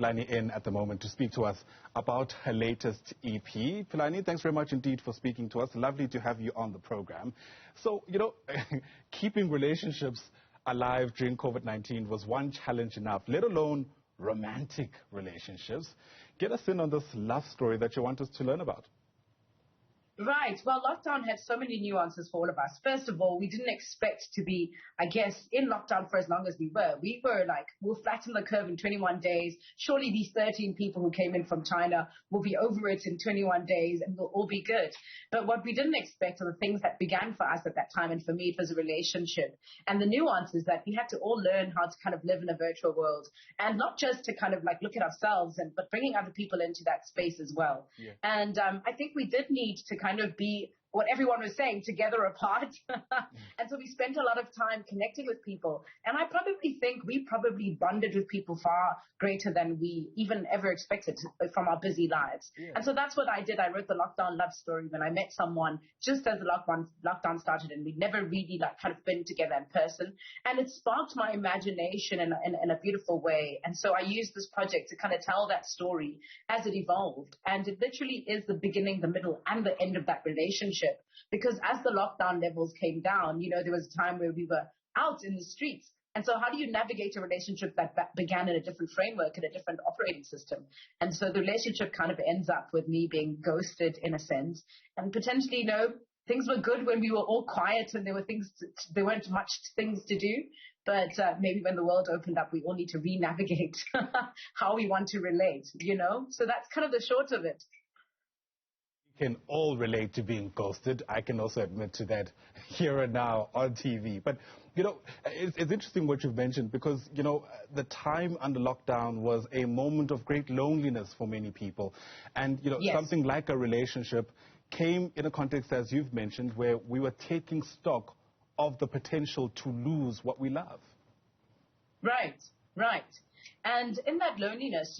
Pilani in at the moment to speak to us about her latest EP. Pilani, thanks very much indeed for speaking to us. Lovely to have you on the program. So, keeping relationships alive during COVID-19 was one challenge enough, let alone romantic relationships. Get us in on this love story that you want us to learn about. Right. Well, lockdown had so many nuances for all of us. First of all, we didn't expect to be, I guess, in lockdown for as long as we were. We were like, we'll flatten the curve in 21 days. Surely these 13 people who came in from China will be over it in 21 days and we'll all be good. But what we didn't expect are the things that began for us at that time. And for me, it was a relationship. And the nuances that we had to all learn how to kind of live in a virtual world. And not just to kind of like look at ourselves, but bringing other people into that space as well. Yeah. And I think we did need to kind of be what everyone was saying, together apart. And so we spent a lot of time connecting with people. And I probably think we probably bonded with people far greater than we even ever expected from our busy lives. Yeah. And so that's what I did. I wrote the lockdown love story when I met someone just as the lockdown started, and we'd never really kind of been together in person. And it sparked my imagination in a beautiful way. And so I used this project to kind of tell that story as it evolved. And it literally is the beginning, the middle, and the end of that relationship. Because as the lockdown levels came down, there was a time where we were out in the streets. And so how do you navigate a relationship that began in a different framework, in a different operating system? And so the relationship kind of ends up with me being ghosted in a sense. And potentially, things were good when we were all quiet and there weren't much things to do. But maybe when the world opened up, we all need to re-navigate how we want to relate, So that's kind of the short of it. Can all relate to being ghosted. I can also admit to that here and now on TV. But, it's interesting what you've mentioned because, the time under lockdown was a moment of great loneliness for many people. And, yes, something like a relationship came in a context, as you've mentioned, where we were taking stock of the potential to lose what we love. Right. And in that loneliness,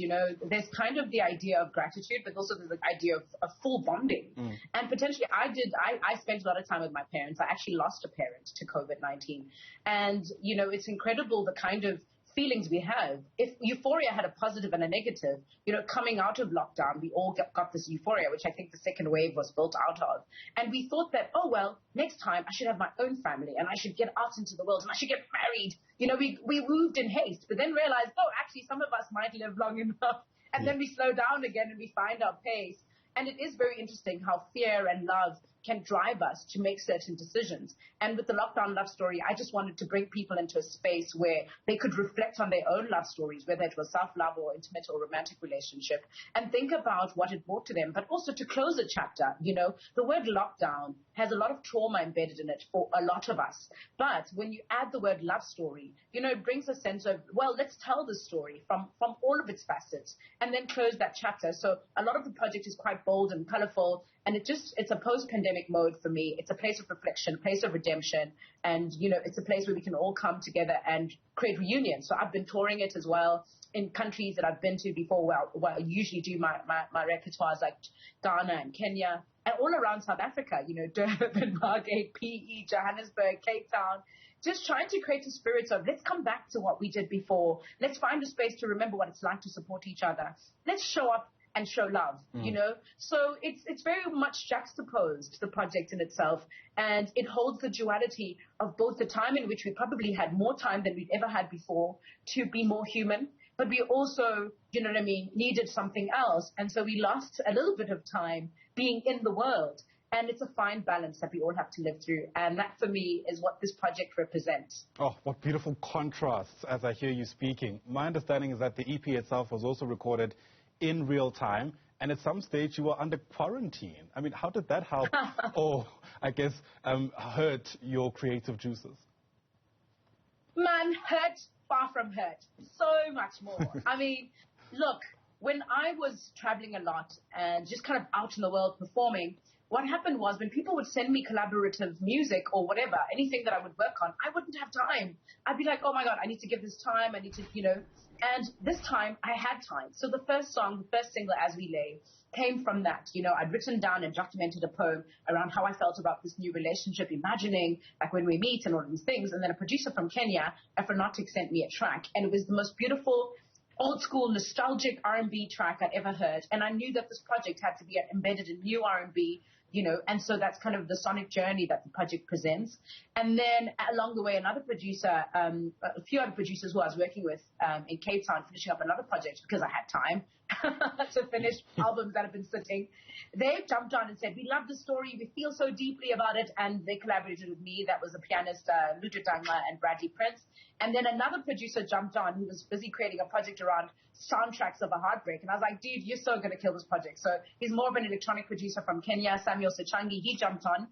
there's kind of the idea of gratitude, but also there's the idea of full bonding. And potentially I spent a lot of time with my parents. I actually lost a parent to COVID-19. And, it's incredible the kind of feelings we have. If euphoria had a positive and a negative, coming out of lockdown, we all got this euphoria, which I think the second wave was built out of. And we thought that, next time I should have my own family and I should get out into the world and I should get married. We moved in haste, but then realized, actually some of us might live long enough. And then we slow down again and we find our pace. And it is very interesting how fear and love can drive us to make certain decisions. And with the lockdown love story, I just wanted to bring people into a space where they could reflect on their own love stories, whether it was self-love or intimate or romantic relationship, and think about what it brought to them, but also to close a chapter. The word lockdown has a lot of trauma embedded in it for a lot of us. But when you add the word love story, it brings a sense of, let's tell the story from all of its facets and then close that chapter. So a lot of the project is quite bold and colorful, and it's a post-pandemic mode for me. It's a place of reflection, place of redemption, and, it's a place where we can all come together and create reunions. So I've been touring it as well in countries that I've been to before, where I usually do my repertoires like Ghana and Kenya, and all around South Africa, Durban, Margate, PE, Johannesburg, Cape Town, just trying to create a spirit of let's come back to what we did before. Let's find a space to remember what it's like to support each other. Let's show up and show love, So it's very much juxtaposed, the project in itself, and it holds the duality of both the time in which we probably had more time than we'd ever had before to be more human, but we also, needed something else. And so we lost a little bit of time being in the world. And it's a fine balance that we all have to live through. And that, for me, is what this project represents. Oh, what beautiful contrasts as I hear you speaking. My understanding is that the EP itself was also recorded in real time, and at some stage you were under quarantine. I mean, how did that help or, I guess, hurt your creative juices? Man, hurt, far from hurt. So much more. I mean, look, when I was traveling a lot and just kind of out in the world performing, what happened was when people would send me collaborative music or whatever, anything that I would work on, I wouldn't have time. I'd be like, oh my God, I need to give this time. I need to, and this time I had time. So the first song, the first single, As We Lay, came from that. I'd written down and documented a poem around how I felt about this new relationship, imagining like when we meet and all these things. And then a producer from Kenya, Afronautics, sent me a track, and it was the most beautiful old school nostalgic R&B track I'd ever heard. And I knew that this project had to be embedded in new R&B, and so that's kind of the sonic journey that the project presents. And then along the way, another producer, a few other producers who I was working with in Cape Town, finishing up another project because I had time to finish albums that have been sitting. They jumped on and said, we love the story, we feel so deeply about it, and they collaborated with me. That was a pianist, Lutu Tangma and Bradley Prince. And then another producer jumped on who was busy creating a project around soundtracks of a heartbreak. And I was like, dude, you're so going to kill this project. So he's more of an electronic producer from Kenya, Samuel Sechangi. He jumped on.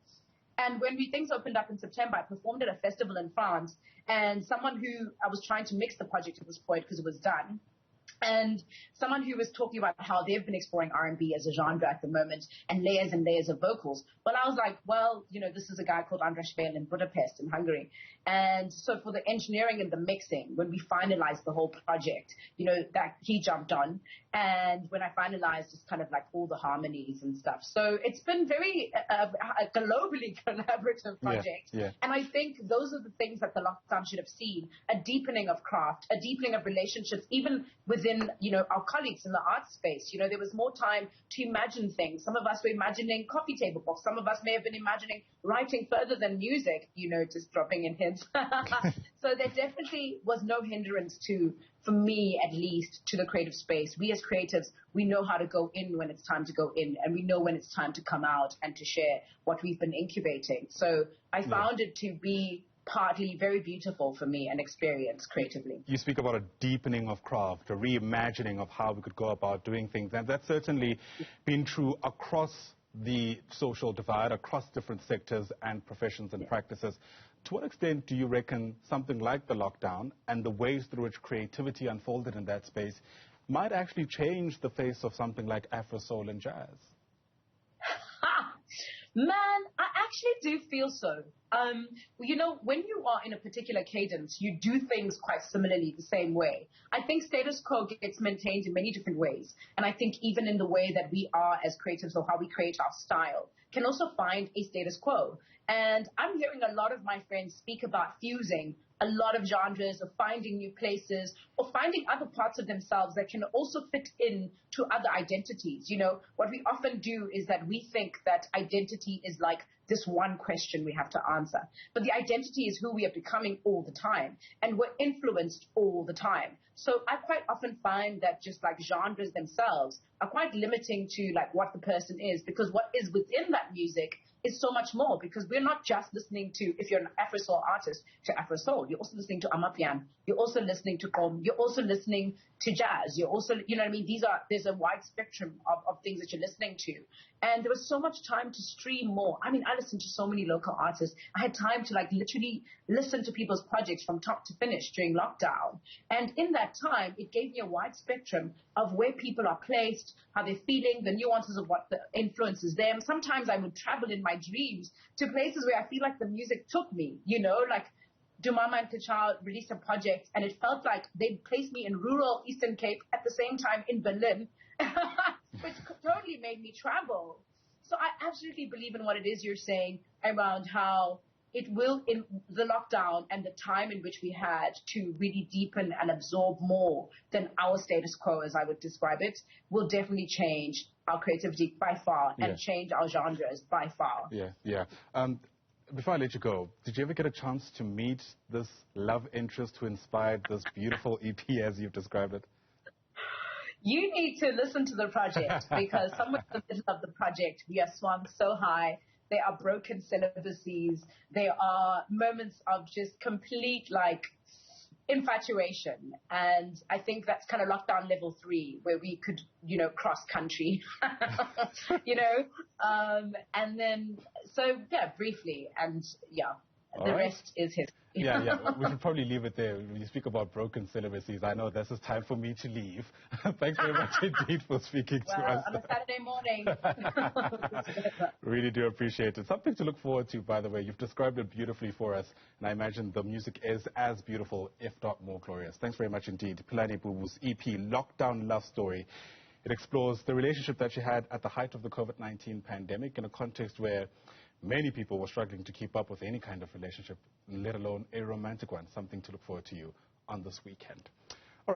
And when things opened up in September, I performed at a festival in France. And someone who I was trying to mix the project at this point because it was done. And someone who was talking about how they've been exploring R&B as a genre at the moment and layers of vocals. Well, I was like, well, this is a guy called Andras Veil in Budapest in Hungary. And so for the engineering and the mixing, when we finalized the whole project, that he jumped on. And when I finalized, it's kind of like all the harmonies and stuff. So it's been very a globally collaborative project. Yeah. And I think those are the things that the lockdown should have seen: a deepening of craft, a deepening of relationships, even within our colleagues in the arts space. There was more time to imagine things. Some of us were imagining coffee table books. Some of us may have been imagining writing further than music, just dropping in hints. So there definitely was no hindrance for me at least, to the creative space. We as creatives, we know how to go in when it's time to go in, and we know when it's time to come out and to share what we've been incubating. So I found it to be partly very beautiful for me and experience creatively. You speak about a deepening of craft, a reimagining of how we could go about doing things, and that's certainly been true across the social divide, across different sectors and professions and practices. To what extent do you reckon something like the lockdown and the ways through which creativity unfolded in that space might actually change the face of something like Afro soul and jazz? Man, I actually do feel so. When you are in a particular cadence, you do things quite similarly the same way. I think status quo gets maintained in many different ways. And I think even in the way that we are as creatives, or how we create our style, can also find a status quo. And I'm hearing a lot of my friends speak about fusing a lot of genres, or finding new places, or finding other parts of themselves that can also fit in to other identities. What we often do is that we think that identity is like this one question we have to answer. But the identity is who we are becoming all the time, and we're influenced all the time. So I quite often find that just like genres themselves are quite limiting to like what the person is, because what is within that music is so much more, because we're not just listening to, if you're an Afro soul artist, to Afro soul. You're also listening to Amapiano. You're also listening to Kom. You're also listening to jazz. You're also, there's a wide spectrum of things that you're listening to. And there was so much time to stream more. I listened to so many local artists. I had time to like literally listen to people's projects from top to finish during lockdown. And in that time, it gave me a wide spectrum of where people are placed, how they're feeling, the nuances of what the influences them. Sometimes I would travel in my dreams to places where I feel like the music took me, like Dumama and Kachal released a project, and it felt like they placed me in rural Eastern Cape at the same time in Berlin, which totally made me travel. So I absolutely believe in what it is you're saying around how it will, in the lockdown and the time in which we had to really deepen and absorb more than our status quo, as I would describe it, will definitely change our creativity by far and change our genres by far. Yeah. Before I let you go, did you ever get a chance to meet this love interest who inspired this beautiful EP as you've described it? You need to listen to the project, because somewhere in the middle of the project, we are swung so high. There are broken celibacies. There are moments of just complete, infatuation. And I think that's kind of lockdown level 3, where we could, cross country, and then, briefly. And the rest is history. Yeah. We should probably leave it there. When you speak about broken celibacies, I know this is time for me to leave. Thanks very much indeed for speaking to us. On a Saturday morning. Really do appreciate it. Something to look forward to, by the way. You've described it beautifully for us, and I imagine the music is as beautiful, if not more glorious. Thanks very much indeed. Pilani Bubu's EP, Lockdown Love Story. It explores the relationship that she had at the height of the COVID-19 pandemic in a context where many people were struggling to keep up with any kind of relationship, let alone a romantic one. Something to look forward to you on this weekend.